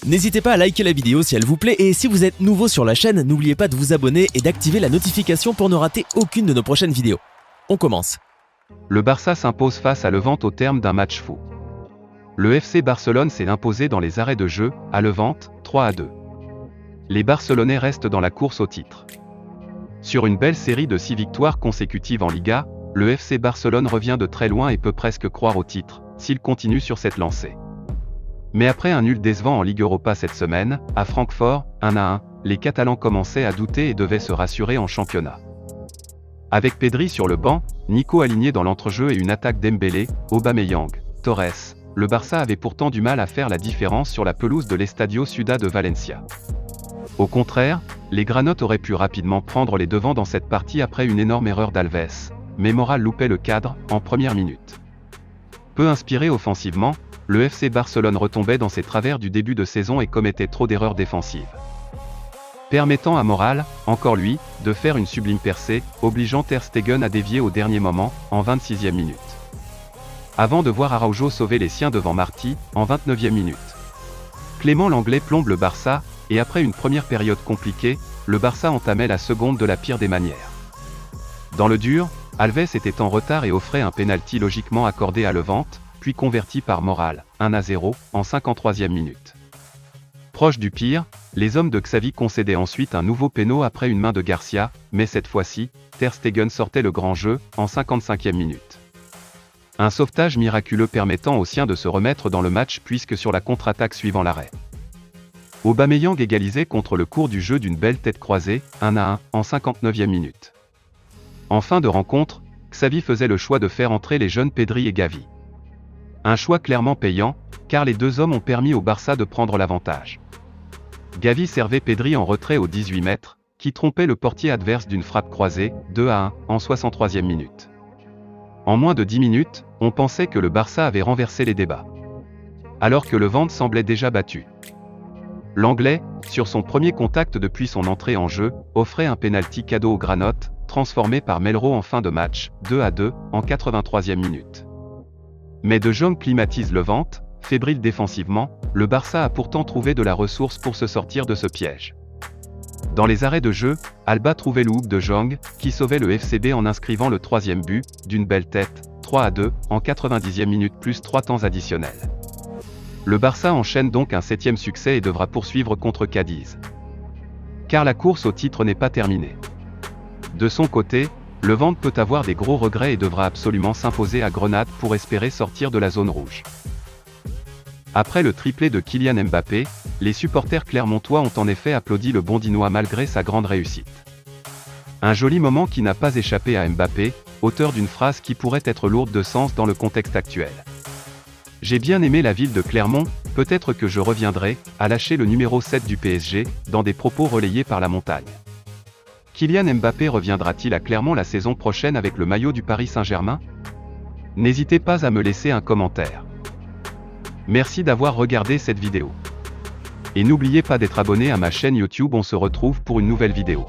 N'hésitez pas à liker la vidéo si elle vous plaît et si vous êtes nouveau sur la chaîne, n'oubliez pas de vous abonner et d'activer la notification pour ne rater aucune de nos prochaines vidéos. On commence. Le Barça s'impose face à Levante au terme d'un match fou. Le FC Barcelone s'est imposé dans les arrêts de jeu, à Levante, 3-2. Les Barcelonais restent dans la course au titre. Sur une belle série de 6 victoires consécutives en Liga, le FC Barcelone revient de très loin et peut presque croire au titre, s'il continue sur cette lancée. Mais après un nul décevant en Ligue Europa cette semaine, à Francfort, 1-1, les Catalans commençaient à douter et devaient se rassurer en championnat. Avec Pedri sur le banc, Nico aligné dans l'entrejeu et une attaque Dembélé, Aubameyang, Torres, le Barça avait pourtant du mal à faire la différence sur la pelouse de l'Estadio Ciudad de Valencia. Au contraire, les Granotes auraient pu rapidement prendre les devants dans cette partie après une énorme erreur d'Alves, mais Moral loupait le cadre, en première minute. Peu inspiré offensivement, le FC Barcelone retombait dans ses travers du début de saison et commettait trop d'erreurs défensives. Permettant à Moral, encore lui, de faire une sublime percée, obligeant Ter Stegen à dévier au dernier moment, en 26e minute. Avant de voir Araujo sauver les siens devant Martí, en 29e minute. Clément Lenglet plombe le Barça, et après une première période compliquée, le Barça entamait la seconde de la pire des manières. Dans le dur, Alves était en retard et offrait un pénalty logiquement accordé à Levante, puis converti par Moral, 1-0, en 53e minute. Proche du pire, les hommes de Xavi concédaient ensuite un nouveau péno après une main de Garcia, mais cette fois-ci, Ter Stegen sortait le grand jeu, en 55e minute. Un sauvetage miraculeux permettant aux siens de se remettre dans le match puisque sur la contre-attaque suivant l'arrêt. Aubameyang égalisait contre le cours du jeu d'une belle tête croisée, 1-1, en 59e minute. En fin de rencontre, Xavi faisait le choix de faire entrer les jeunes Pedri et Gavi. Un choix clairement payant, car les deux hommes ont permis au Barça de prendre l'avantage. Gavi servait Pedri en retrait aux 18 mètres, qui trompait le portier adverse d'une frappe croisée, 2-1, en 63e minute. En moins de 10 minutes, on pensait que le Barça avait renversé les débats. Alors que Levante semblait déjà battu. L'Anglais, sur son premier contact depuis son entrée en jeu, offrait un pénalty cadeau aux Granotes, transformé par Melro en fin de match, 2-2, en 83e minute. Mais De Jong climatise Levante, fébrile défensivement, le Barça a pourtant trouvé de la ressource pour se sortir de ce piège. Dans les arrêts de jeu, Alba trouvait le hook de Jong, qui sauvait le FCB en inscrivant le troisième but, d'une belle tête, 3-2, en 90e minute plus 3 temps additionnels. Le Barça enchaîne donc un 7e succès et devra poursuivre contre Cadiz. Car la course au titre n'est pas terminée. De son côté, Levante peut avoir des gros regrets et devra absolument s'imposer à Grenade pour espérer sortir de la zone rouge. Après le triplé de Kylian Mbappé, les supporters clermontois ont en effet applaudi le Bondinois malgré sa grande réussite. Un joli moment qui n'a pas échappé à Mbappé, auteur d'une phrase qui pourrait être lourde de sens dans le contexte actuel. J'ai bien aimé la ville de Clermont, peut-être que je reviendrai, à lâcher le numéro 7 du PSG, dans des propos relayés par La Montagne. Kylian Mbappé reviendra-t-il à Clermont la saison prochaine avec le maillot du Paris Saint-Germain? N'hésitez pas à me laisser un commentaire. Merci d'avoir regardé cette vidéo. Et n'oubliez pas d'être abonné à ma chaîne YouTube, on se retrouve pour une nouvelle vidéo.